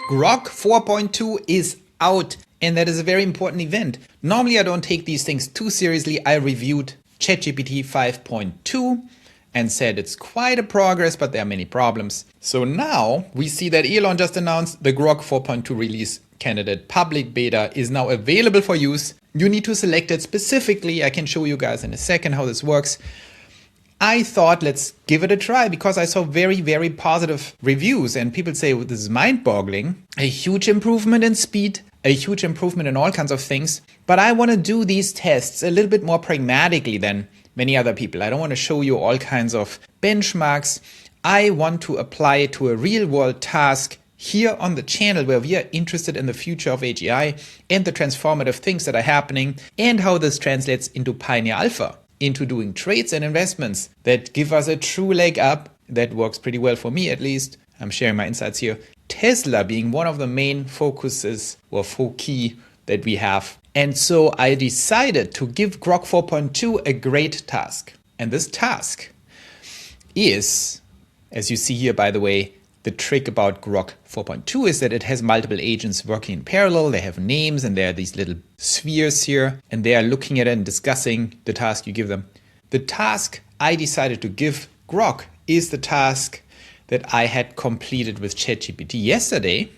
Grok 4.2 is out, and that is a very important event. Normally I don't take these things too seriously. I reviewed ChatGPT 5.2 and said it's quite a progress, but there are many problems. So now we see that Elon just announced the Grok 4.2 release candidate public beta is now available for use. You need to select it specifically. I can show you guys in a second how this works. I thought let's give it a try because I saw very, very positive reviews and people say well, this is mind-boggling. A huge improvement in speed, a huge improvement in all kinds of things. But I want to do these tests a little bit more pragmatically than many other people. I don't want to show you all kinds of benchmarks. I want to apply it to a real-world task here on the channel where we are interested in the future of AGI and the transformative things that are happening and how this translates into Pioneer Alpha, into doing trades and investments that give us a true leg up. That works pretty well for me, at least. I'm sharing my insights here. Tesla being one of the main focuses or foci that we have. And so I decided to give Grok 4.2 a great task. And this task is, as you see here, by the way, the trick about Grok 4.2 is that it has multiple agents working in parallel. They have names and there are these little spheres here and they are looking at it and discussing the task you give them. The task I decided to give Grok is the task that I had completed with ChatGPT yesterday.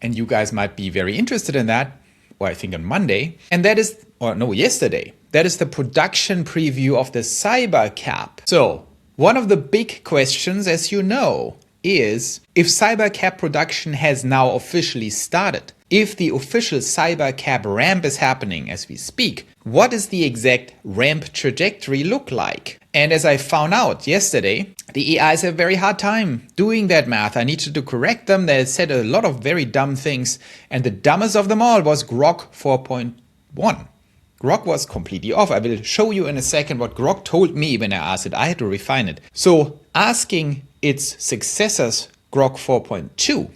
And you guys might be very interested in that, or I think on Monday. And that is, or no, yesterday. That is the production preview of the Cybercab. So one of the big questions, as you know, is if Cybercab production has now officially started, if the official Cybercab ramp is happening as we speak, what does the exact ramp trajectory look like? And as I found out yesterday, the AIs have a very hard time doing that math. I needed to correct them. They said a lot of very dumb things. And the dumbest of them all was Grok 4.1. Grok was completely off. I will show you in a second what Grok told me when I asked it. I had to refine it. So asking its successors, Grok 4.2,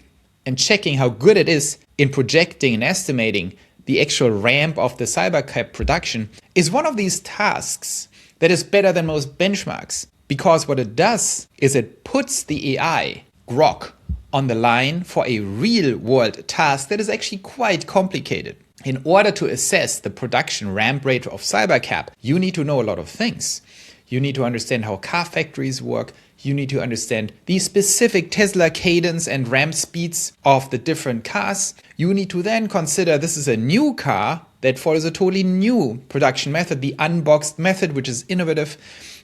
and checking how good it is in projecting and estimating the actual ramp of the Cybercab production is one of these tasks that is better than most benchmarks. Because what it does is it puts the AI, Grok, on the line for a real world task that is actually quite complicated. In order to assess the production ramp rate of Cybercab, you need to know a lot of things. You need to understand how car factories work. You need to understand the specific Tesla cadence and ramp speeds of the different cars. You need to then consider this is a new car that follows a totally new production method, the unboxed method, which is innovative.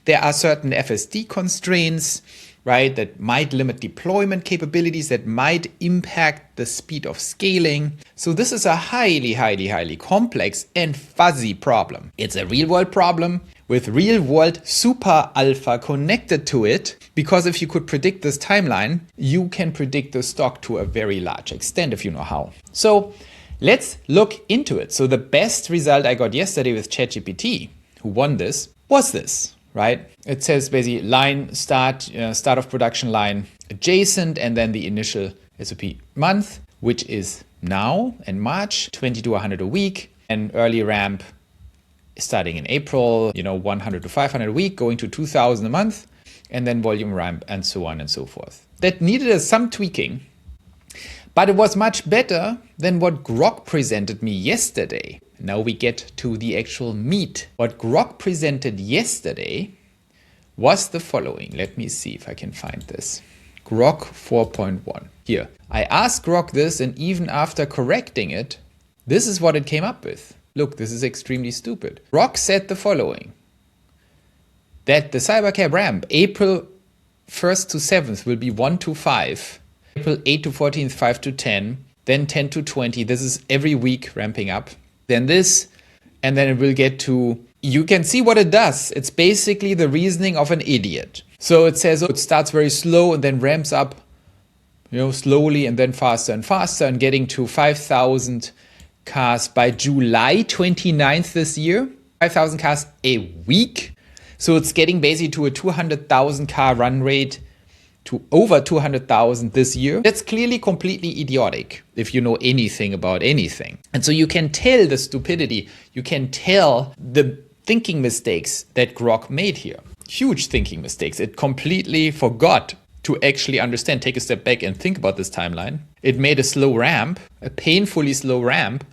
There are certain FSD constraints, right, that might limit deployment capabilities, that might impact the speed of scaling. So this is a highly, highly, highly complex and fuzzy problem. It's a real world problem with real world super alpha connected to it, because if you could predict this timeline, you can predict the stock to a very large extent if you know how. So let's look into it. So the best result I got yesterday with ChatGPT, who won this, was this. Right? It says basically line start of production line adjacent and then the initial SOP month, which is now in March, 20 to 100 a week, and early ramp starting in April, 100 to 500 a week, going to 2000 a month, and then volume ramp and so on and so forth. That needed some tweaking, but it was much better than what Grok presented me yesterday. Now we get to the actual meat. What Grok presented yesterday was the following. Let me see if I can find this. Grok 4.1. Here. I asked Grok this, and even after correcting it, this is what it came up with. Look, this is extremely stupid. Grok said the following. That the Cybercab ramp, April 1st to 7th will be 1 to 5. April 8 to 14th, 5 to 10. Then 10 to 20. This is every week ramping up. Then this, and then it will get to, you can see what it does. It's basically the reasoning of an idiot. So it says, it starts very slow and then ramps up, slowly and then faster and faster and getting to 5,000 cars by July 29th this year. 5,000 cars a week. So it's getting basically to a 200,000 car run rate to over 200,000 this year. That's clearly completely idiotic if you know anything about anything. And so you can tell the stupidity, you can tell the thinking mistakes that Grok made here. Huge thinking mistakes. It completely forgot to actually understand, take a step back and think about this timeline. It made a slow ramp, a painfully slow ramp,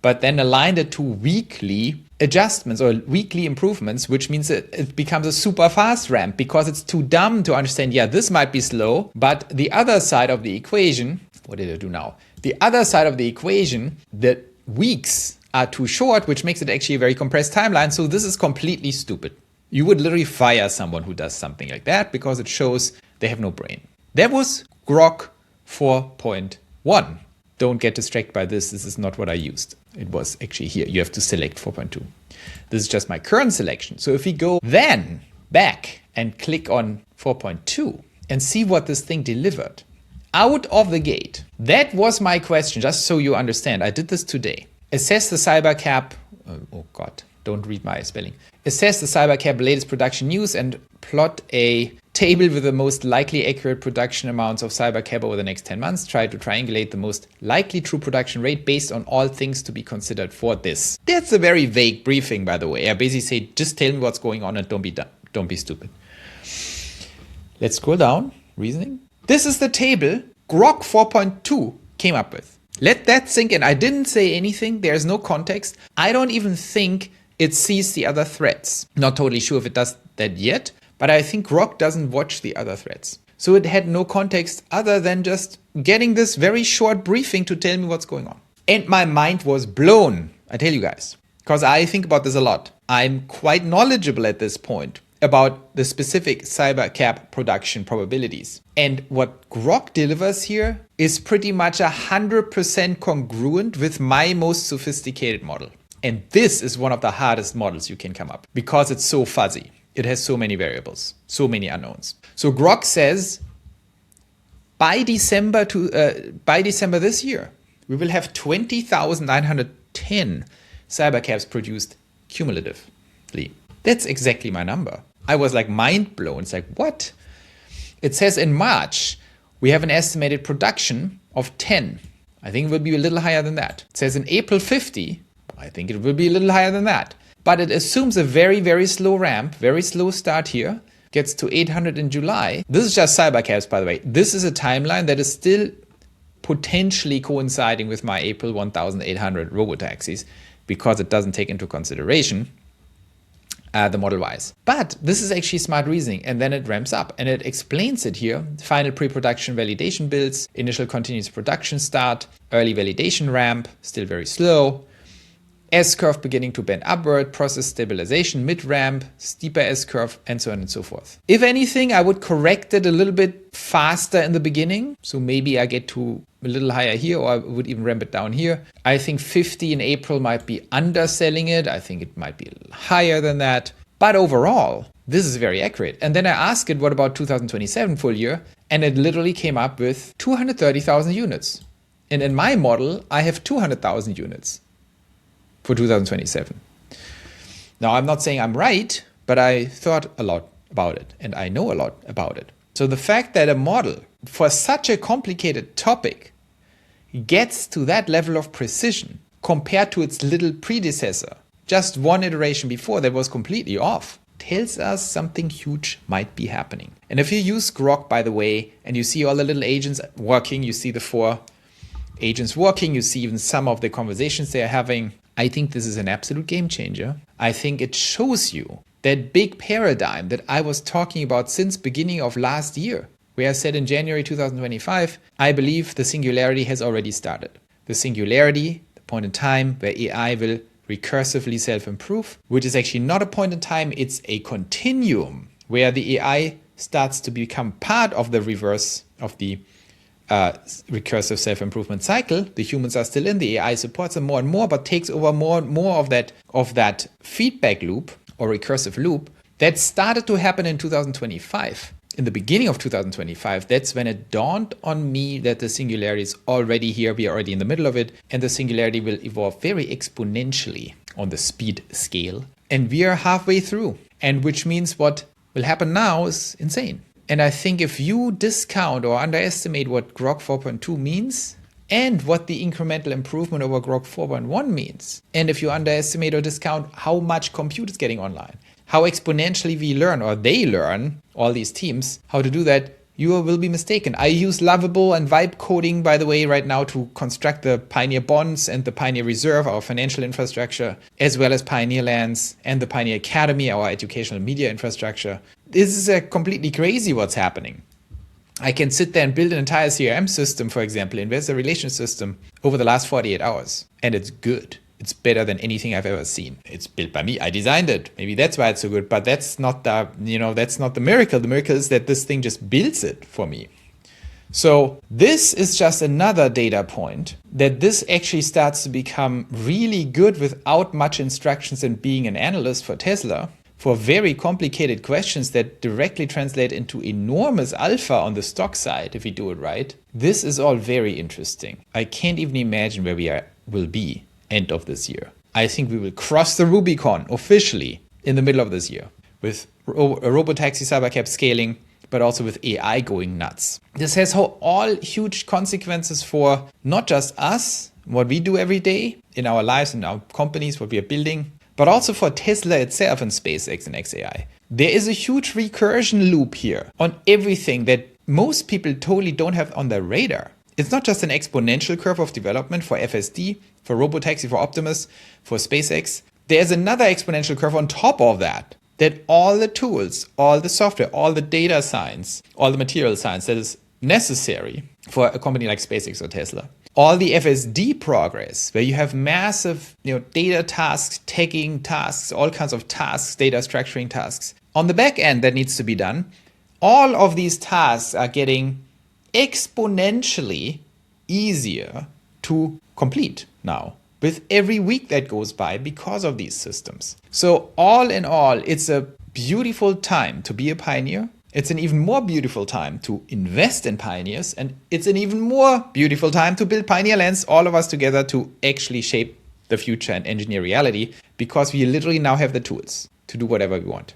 but then aligned it to weekly adjustments or weekly improvements, which means it becomes a super fast ramp because it's too dumb to understand, yeah, this might be slow, but the other side of the equation, what did I do now? The other side of the equation, the weeks are too short, which makes it actually a very compressed timeline. So this is completely stupid. You would literally fire someone who does something like that because it shows they have no brain. That was Grok 4.1. Don't get distracted by this. This is not what I used. It was actually here. You have to select 4.2. This is just my current selection. So if we go then back and click on 4.2 and see what this thing delivered out of the gate. That was my question, just so you understand. I did this today. Assess the Cybercab. Oh God, don't read my spelling. Assess the Cybercab latest production news and plot a table with the most likely accurate production amounts of Cybercab over the next 10 months. Try to triangulate the most likely true production rate based on all things to be considered for this. That's a very vague briefing, by the way. I basically say, just tell me what's going on and don't be dumb. Don't be stupid. Let's scroll down. Reasoning. This is the table Grok 4.2 came up with. Let that sink in. I didn't say anything. There's no context. I don't even think it sees the other threads. Not totally sure if it does that yet, but I think Grok doesn't watch the other threads. So it had no context other than just getting this very short briefing to tell me what's going on. And my mind was blown, I tell you guys, because I think about this a lot. I'm quite knowledgeable at this point about the specific Cybercab production probabilities. And what Grok delivers here is pretty much 100% congruent with my most sophisticated model. And this is one of the hardest models you can come up because it's so fuzzy. It has so many variables, so many unknowns. So Grok says by December this year, we will have 20,910 Cybercabs produced cumulatively. That's exactly my number. I was like mind blown. It's like, what? It says in March, we have an estimated production of 10. I think it will be a little higher than that. It says in April 50, I think it will be a little higher than that. But it assumes a very, very slow ramp, very slow start here, gets to 800 in July. This is just Cybercabs, by the way. This is a timeline that is still potentially coinciding with my April 1800 Robotaxis because it doesn't take into consideration the Model Ys. But this is actually smart reasoning, and then it ramps up and it explains it here. Final pre-production validation builds, initial continuous production start, early validation ramp, still very slow, S-curve beginning to bend upward, process stabilization, mid-ramp, steeper S-curve, and so on and so forth. If anything, I would correct it a little bit faster in the beginning. So maybe I get to a little higher here, or I would even ramp it down here. I think 50 in April might be underselling it. I think it might be a little higher than that. But overall, this is very accurate. And then I asked it, what about 2027 full year? And it literally came up with 230,000 units. And in my model, I have 200,000 units for 2027. Now, I'm not saying I'm right, but I thought a lot about it and I know a lot about it. So the fact that a model for such a complicated topic gets to that level of precision compared to its little predecessor, just one iteration before that was completely off, tells us something huge might be happening. And if you use Grok, by the way, and you see all the little agents working, you see the 4 agents working, you see even some of the conversations they are having, I think this is an absolute game changer. I think it shows you that big paradigm that I was talking about since beginning of last year, where I said in January 2025, I believe the singularity has already started. The singularity, the point in time where AI will recursively self-improve, which is actually not a point in time, it's a continuum where the AI starts to become part of the reverse of the recursive self-improvement cycle. The humans are still in, the AI supports them more and more, but takes over more and more of that feedback loop or recursive loop that started to happen in 2025. In the beginning of 2025, that's when it dawned on me that the singularity is already here. We are already in the middle of it, and the singularity will evolve very exponentially on the speed scale. And we are halfway through, and which means what will happen now is insane. And I think if you discount or underestimate what Grok 4.2 means and what the incremental improvement over Grok 4.1 means, and if you underestimate or discount how much compute is getting online, how exponentially we learn or they learn, all these teams, how to do that, you will be mistaken. I use Lovable and Vibe coding, by the way, right now to construct the Pioneer Bonds and the Pioneer Reserve, our financial infrastructure, as well as Pioneer Lands and the Pioneer Academy, our educational media infrastructure. This is completely crazy what's happening. I can sit there and build an entire CRM system, for example, investor relations system, over the last 48 hours. And it's good. It's better than anything I've ever seen. It's built by me. I designed it. Maybe that's why it's so good, but that's not that's not the miracle. The miracle is that this thing just builds it for me. So this is just another data point that this actually starts to become really good without much instructions and being an analyst for Tesla for very complicated questions that directly translate into enormous alpha on the stock side if we do it right. This is all very interesting. I can't even imagine where we will be end of this year. I think we will cross the Rubicon officially in the middle of this year with Robotaxi Cybercab scaling, but also with AI going nuts. This has all huge consequences for not just us, what we do every day in our lives and our companies, what we are building, but also for Tesla itself and SpaceX and XAI. There is a huge recursion loop here on everything that most people totally don't have on their radar. It's not just an exponential curve of development for FSD, for Robotaxi, for Optimus, for SpaceX. There's another exponential curve on top of that all the tools, all the software, all the data science, all the material science that is necessary for a company like SpaceX or Tesla, all the FSD progress, where you have massive data tasks, tagging tasks, all kinds of tasks, data structuring tasks. On the back end that needs to be done, all of these tasks are getting exponentially easier to complete now with every week that goes by because of these systems. So all in all, it's a beautiful time to be a pioneer. It's an even more beautiful time to invest in pioneers. And it's an even more beautiful time to build Pioneer Lands, all of us together, to actually shape the future and engineer reality, because we literally now have the tools to do whatever we want.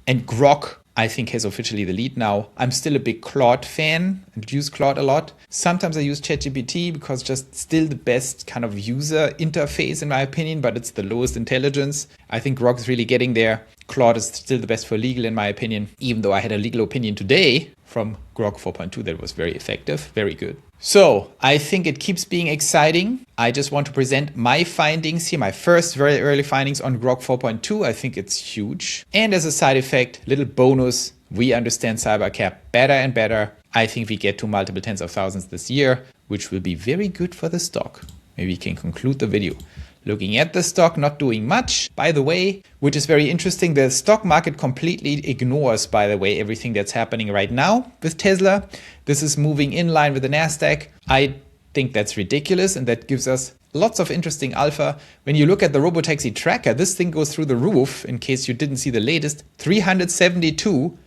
And Grok, I think, has officially the lead now. I'm still a big Claude fan and use Claude a lot. Sometimes I use ChatGPT because just still the best kind of user interface in my opinion, but it's the lowest intelligence. I think Grok is really getting there. Claude is still the best for legal in my opinion, even though I had a legal opinion today from Grok 4.2 that was very effective, very good. So I think it keeps being exciting. I just want to present my findings here, my first very early findings on Grok 4.2. I think it's huge. And as a side effect, little bonus, we understand Cybercab better and better. I think we get to multiple tens of thousands this year, which will be very good for the stock. Maybe we can conclude the video. Looking at the stock, not doing much, by the way, which is very interesting. The stock market completely ignores, by the way, everything that's happening right now with Tesla. This is moving in line with the NASDAQ. I think that's ridiculous, and that gives us lots of interesting alpha. When you look at the Robotaxi tracker, this thing goes through the roof. In case you didn't see the latest, 372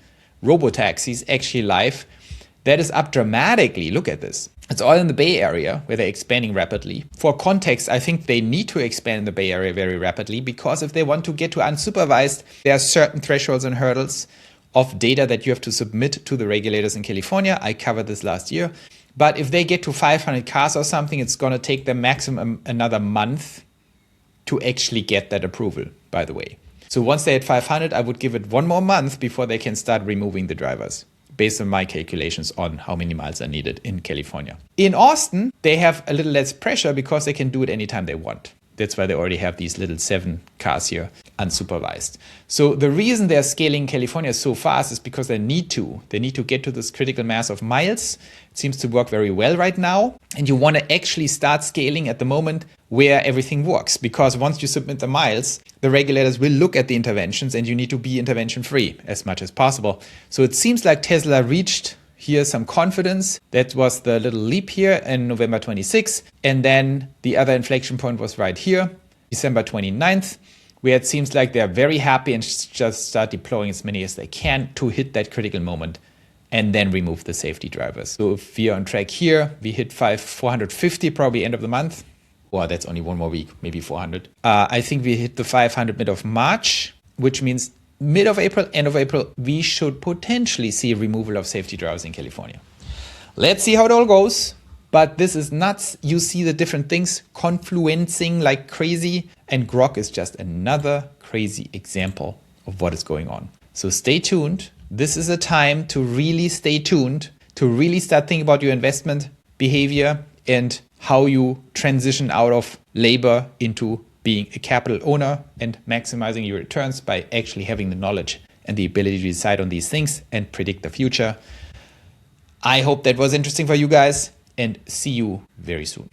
Robotaxis actually live. That is up dramatically. Look at this. It's all in the Bay Area where they're expanding rapidly. For context, I think they need to expand in the Bay Area very rapidly, because if they want to get to unsupervised, there are certain thresholds and hurdles of data that you have to submit to the regulators in California. I covered this last year. But if they get to 500 cars or something, it's going to take them maximum another month to actually get that approval, by the way. So once they're at 500, I would give it one more month before they can start removing the drivers, based on my calculations on how many miles are needed in California. In Austin, they have a little less pressure because they can do it anytime they want. That's why they already have these little 7 cars here unsupervised. So the reason they're scaling California so fast is because they need to. They need to get to this critical mass of miles. It seems to work very well right now. And you want to actually start scaling at the moment where everything works. Because once you submit the miles, the regulators will look at the interventions and you need to be intervention free as much as possible. So it seems like Tesla reached here some confidence. That was the little leap here in November 26. And then the other inflection point was right here, December 29th, where it seems like they're very happy and just start deploying as many as they can to hit that critical moment and then remove the safety drivers. So if we are on track here, we hit 450 probably end of the month. Well, that's only one more week, maybe 400. I think we hit the 500 mid of March, which means mid of April, end of April, we should potentially see removal of safety drivers in California. Let's see how it all goes. But this is nuts. You see the different things confluencing like crazy. And Grok is just another crazy example of what is going on. So stay tuned. this is a time to really stay tuned, to really start thinking about your investment behavior and how you transition out of labor into being a capital owner and maximizing your returns by actually having the knowledge and the ability to decide on these things and predict the future. I hope that was interesting for you guys, and see you very soon.